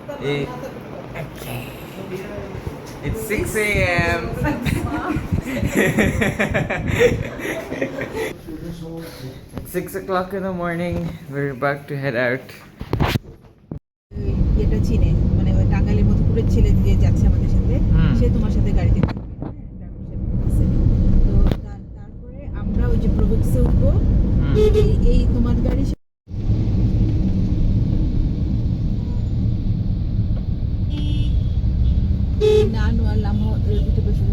It, okay. It's 6 a.m. It's 6 o'clock in the morning. We're about to head out. এটা চিনে মানে ওই টাঙ্গাইলের মধুপুরের ছেলে যে যাচ্ছে আমাদের সাথে সে তোমার সাথে গাড়িতে থাকবে তো তারপরে আমরা ওই যে প্রবক্সে উঠবো এই তোমার গাড়ি না নোয়ালাম ভিতরে বসে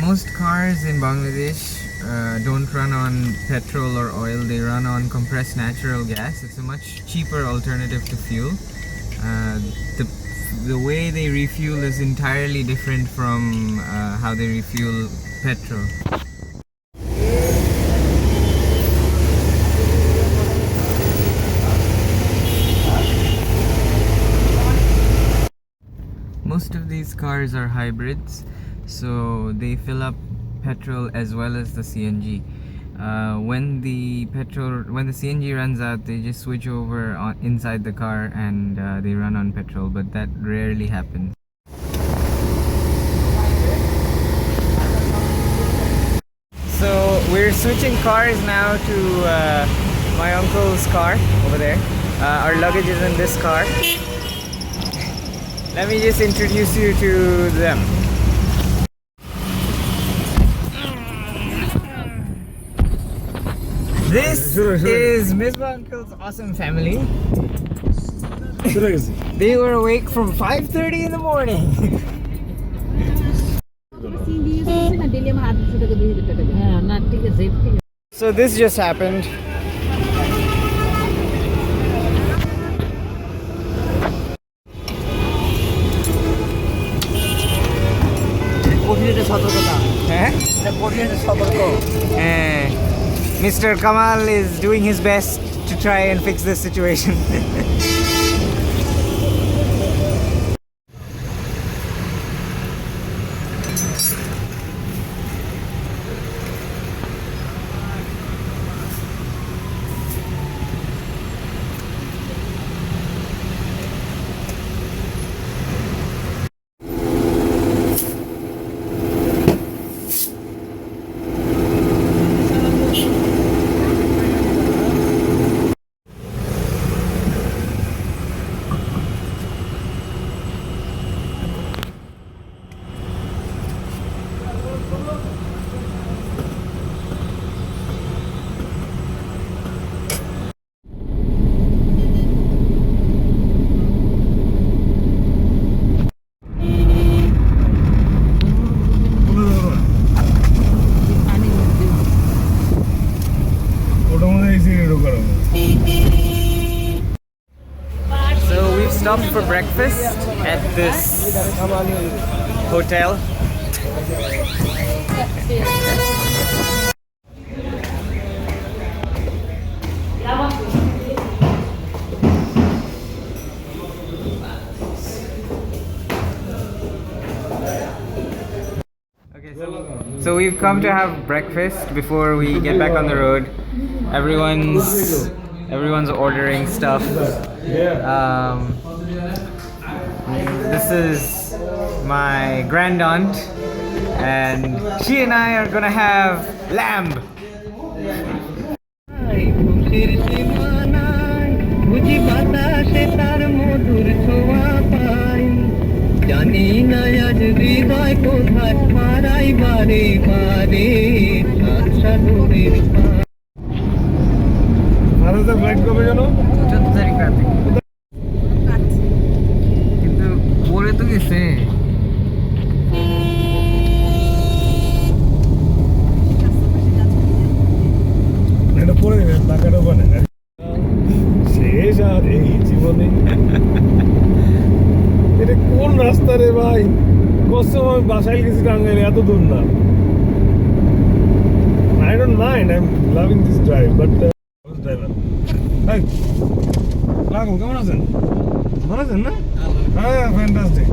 Most cars in Bangladesh don't run on petrol or oil, they run on compressed natural gas. It's a much cheaper alternative to fuel. The way they refuel is entirely different from how they refuel petrol. Most of these cars are hybrids, so they fill up petrol as well as the CNG. When the CNG runs out, they just switch over inside the car and they run on petrol, but that rarely happens. So we're switching cars now to my uncle's car over there. Our luggage is in this car. Let me just introduce you to them. This is Misbah Uncle's awesome family. They were awake from 5:30 in the morning. So this just happened. Mr. Kamal is doing his best to try and fix this situation. So we've stopped for breakfast at this hotel. So we've come to have breakfast before we get back on the road. Everyone's ordering stuff. This is my grand aunt, and she and I are gonna have lamb. কিন্তু পরে তো গেছে পরে টাকাটা বানে শেষ আর এই জীবনে কোন রাস্তা রে ভাই, কসম আমি বাসায় গেছি টাঙ্গাইলে, এত দূর না। I don't mind, I'm loving this drive, but driver. Hi. লাগো, কেমন আছেন? ভালো আছেন না? হ্যাঁ, fantastic.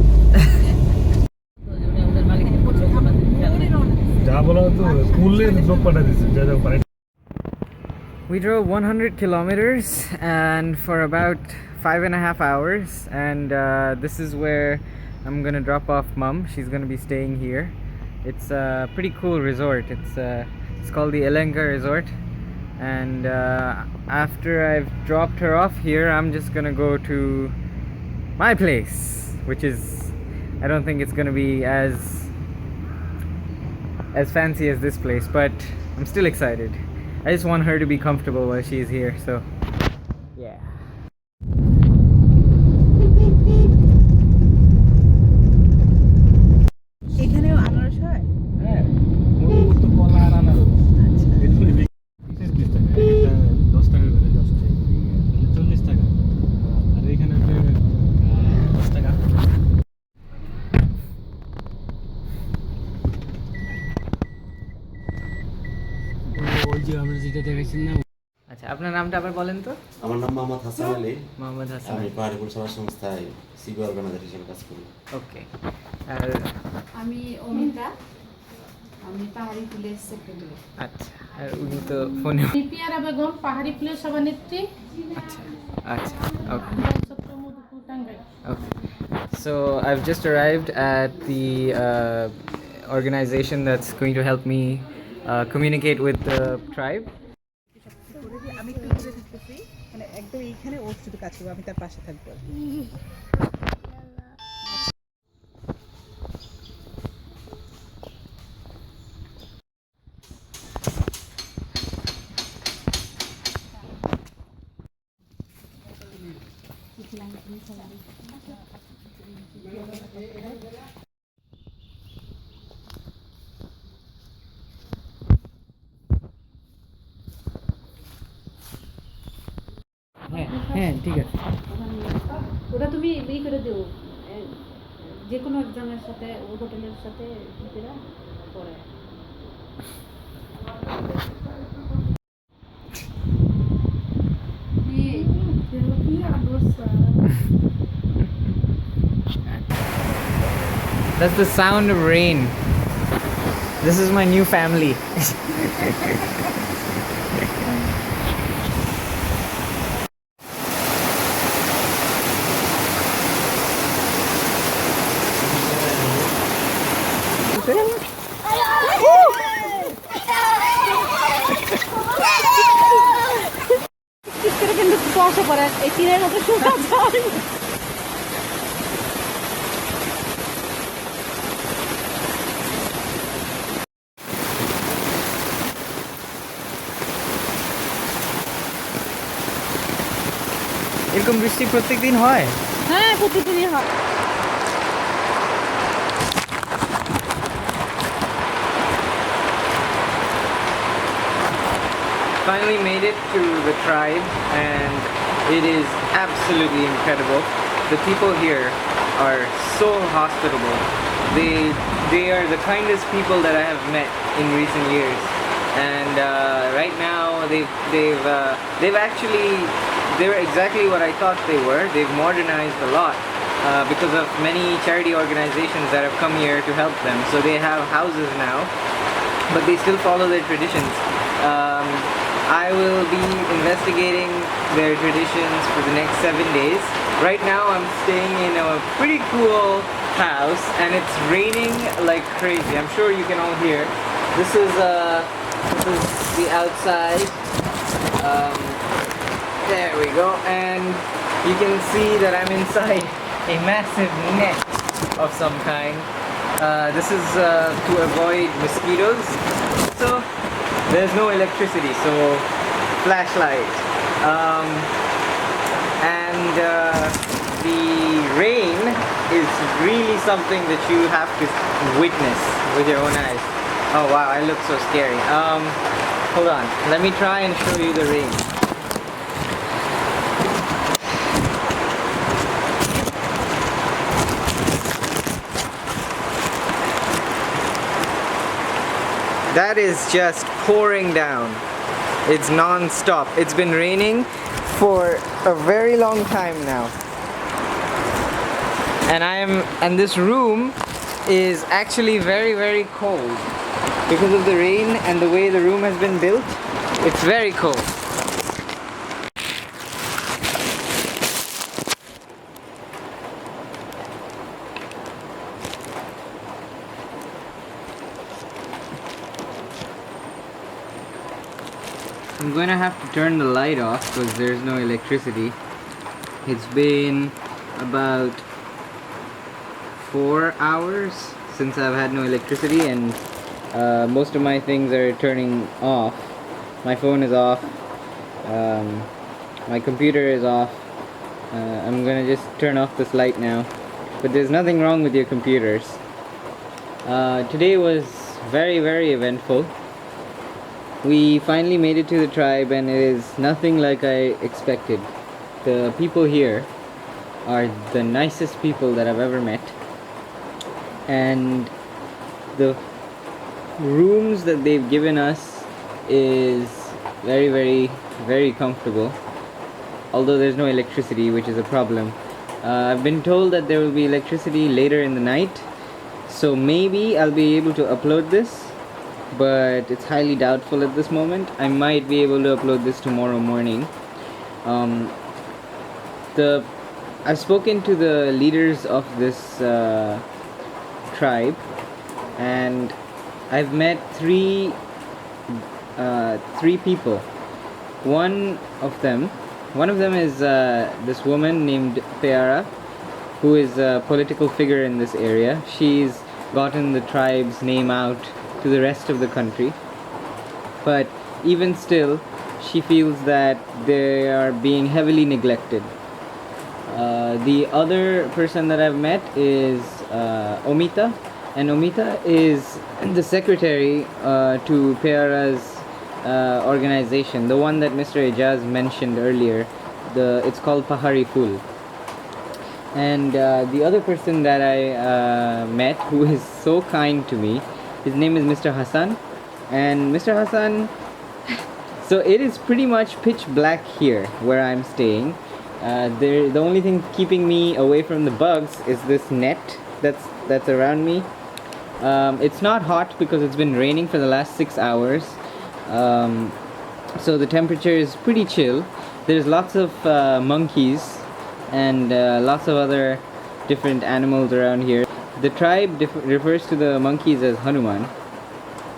যা বলা হতো স্কুলে লোক পাঠিয়ে দিচ্ছে, যা যা পাঠিয়ে। We drove 100 kilometers and for about 5.5 hours, and this is where I'm gonna drop off Mum. She's gonna be staying here. It's a pretty cool resort. It's called the Elenka Resort, and after I've dropped her off here, I'm just gonna go to my place, which is, I don't think it's gonna be as fancy as this place, but I'm still excited. I just want her to be comfortable while she's here, so yeah. এখানেও আনারস হয়? হ্যাঁ, মধুপুর তো কলা আর আনারস। আচ্ছা। এগুলো বিশেষ 20 টাকা, এটা 10 টাকা করে, 10 টাকা। 40 টাকা। আর এখানে 10 টাকা। ওই যে আমরা যেটা দেখেছেন না। আচ্ছা, আপনার নামটা আবার বলেন তো? আমার নাম মোহাম্মদ হাসান আলী। মোহাম্মদ হাসান। আমি পাহাড়ি পরিষেবা সংস্থায় সিবি অর্গানাইজার হিসেবে কাজ করি। ওকে। আর আমি অমিতা, আমি পাহাড়ি পুলিশ সেক্রেটারি। আচ্ছা, আর উনি তো ফোনে। পিয়ারা বেগম, পাহাড়ি পুলিশ সভানেত্রী। আচ্ছা আচ্ছা, ওকে Chittagong, Madhupur, Tangail. okay. So I've just arrived at the organization that's going to help me communicate with the tribe. আমি একটু ঘুরে দিতেছি, মানে একদম এইখানে ও শুধু কাজ করবে, আমি তার পাশে থাকবো। হ্যাঁ হ্যাঁ, ঠিক আছে। ওটা তুমি ই করে দিও, যে কোনো একজনের সাথে, ও হোটেলের সাথে ঘুরে পরে। That's the sound of rain. This is my new family. কিন্তু স্পর্শ করে এই তীরের মধ্যে শোনা যায়। এরকম বৃষ্টি প্রত্যেকদিন হয়? হ্যাঁ, প্রতিদিনই হয়। Finally made it to the tribe, and it is absolutely incredible. The people here are so hospitable. They are the kindest people that I have met in recent years, and right now they're exactly what I thought they were. They've modernized a lot because of many charity organizations that have come here to help them. So they have houses now, but they still follow their traditions. I will be investigating their traditions for the next 7 days. Right now I'm staying in a pretty cool house and it's raining like crazy. I'm sure you can all hear. This is the outside. There we go, and you can see that I'm inside a massive net of some kind. This is to avoid mosquitoes. So there's no electricity, so flashlight. And the rain is really something that you have to witness with your own eyes. Oh wow, I look so scary. Hold on, let me try and show you the rain. That is just pouring down. It's non-stop. It's been raining for a very long time now. And this room is actually very, very cold. Because of the rain and the way the room has been built, it's very cold. I'm going to have to turn the light off because there's no electricity. It's been about 4 hours since I've had no electricity, and most of my things are turning off. My phone is off, my computer is off. I'm gonna just turn off this light now, but there's nothing wrong with your computers. Today was very, very eventful. We finally made it to the tribe, and it is nothing like I expected. The people here are the nicest people that I've ever met, and the rooms that they've given us is very, very, very comfortable, although there's no electricity, which is a problem. I've been told that there will be electricity later in the night, so maybe I'll be able to upload this, but it's highly doubtful at this moment. I might be able to upload this tomorrow morning. I've spoken to the leaders of this tribe, and I've met three people. One of them is this woman named Peara, who is a political figure in this area. She's gotten the tribe's name out to the rest of the country, but even still she feels that they are being heavily neglected. The other person that I've met is Omita, and Omita is the secretary to Peara's organization, the one that Mr. Ejaz mentioned earlier. It's called Pahari Ful. And the other person that I met, who is so kind to me, his name is Mr. Hassan. And Mr. Hassan, so it is pretty much pitch black here where I'm staying. The only thing keeping me away from the bugs is this net that's around me. It's not hot because it's been raining for the last 6 hours, so the temperature is pretty chill. There's lots of monkeys and lots of other different animals around here. The tribe refers to the monkeys as Hanuman,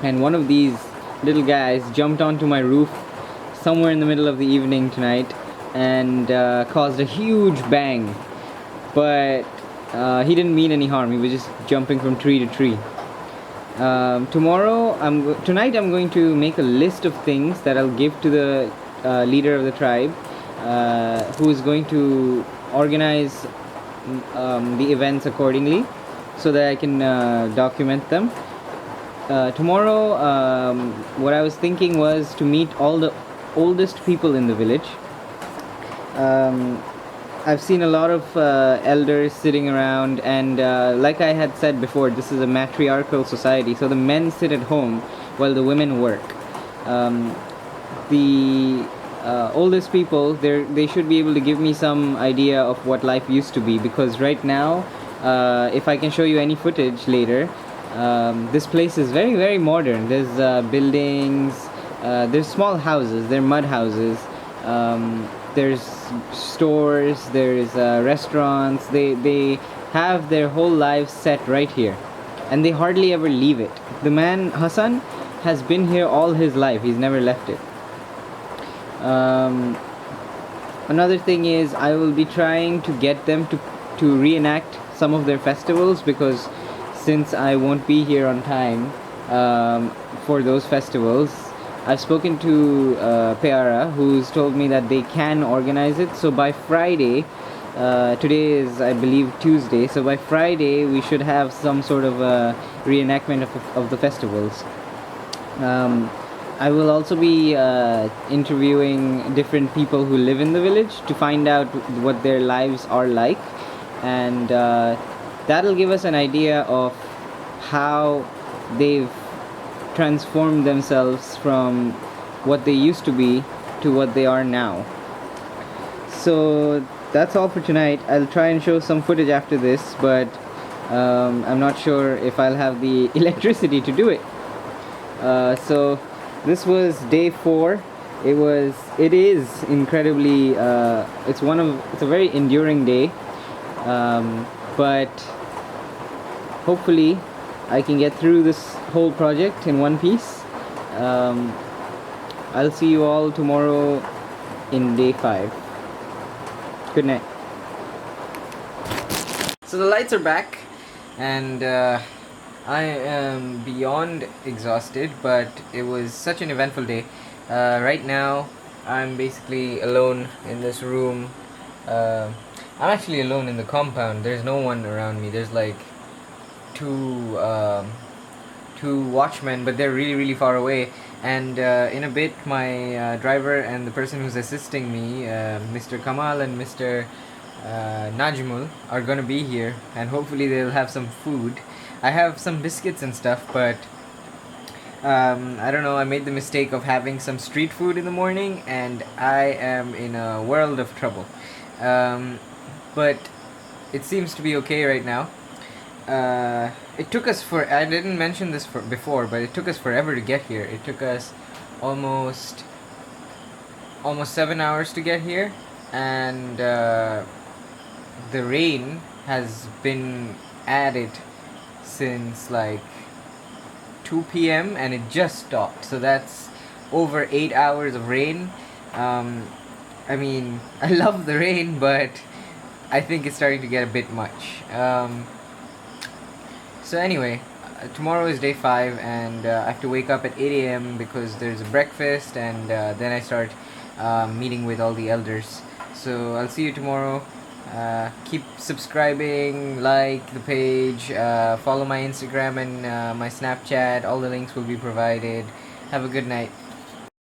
and one of these little guys jumped onto my roof somewhere in the middle of the evening tonight and caused a huge bang, but he didn't mean any harm. He was just jumping from tree to tree. Tonight I'm going to make a list of things that I'll give to the leader of the tribe, who is going to organize the events accordingly so that I can document them. Tomorrow, what I was thinking was to meet all the oldest people in the village. I've seen a lot of elders sitting around, and like I had said before, this is a matriarchal society, so the men sit at home while the women work. The oldest people, they should be able to give me some idea of what life used to be, because right now, if I can show you any footage later, this place is very, very modern. There's buildings, there's small houses, they're mud houses, there's stores, there's restaurants. They have their whole lives set right here, and they hardly ever leave it. The man Hassan has been here all his life. He's never left it. Another thing is, I will be trying to get them to reenact some of their festivals, because since I won't be here on time for those festivals, I've spoken to Peara, who's told me that they can organize it. So by Friday, today is, I believe, Tuesday, so by Friday we should have some sort of a reenactment of the festivals. I will also be interviewing different people who live in the village to find out what their lives are like, and that'll give us an idea of how they've transformed themselves from what they used to be to what they are now. So that's all for tonight. I'll try and show some footage after this, but I'm not sure if I'll have the electricity to do it. So this was day 4. It is incredibly it's a very enduring day, but hopefully I can get through this whole project in one piece. I'll see you all tomorrow in day 5. Good night. So the lights are back, and I am beyond exhausted, but it was such an eventful day. Right now I'm basically alone in this room. I'm actually alone in the compound. There's no one around me. There's like two watchmen, but they're really far away. And in a bit, my driver and the person who's assisting me, Mr. Kamal and Mr. Najmul, are gonna be here, and hopefully they'll have some food. I have some biscuits and stuff, but I don't know, I made the mistake of having some street food in the morning, and I am in a world of trouble. But it seems to be okay right now. It took us I didn't mention this before, but it took us forever to get here. It took us almost 7 hours to get here, and the rain has been at it since like 2 p.m. and it just stopped. So that's over 8 hours of rain. I mean, I love the rain, but I think it's starting to get a bit much. So anyway, tomorrow is day 5, and I have to wake up at 8 a.m. because there's a breakfast, and then I start meeting with all the elders. So I'll see you tomorrow. Keep subscribing, like the page, follow my Instagram and my Snapchat. All the links will be provided. Have a good night.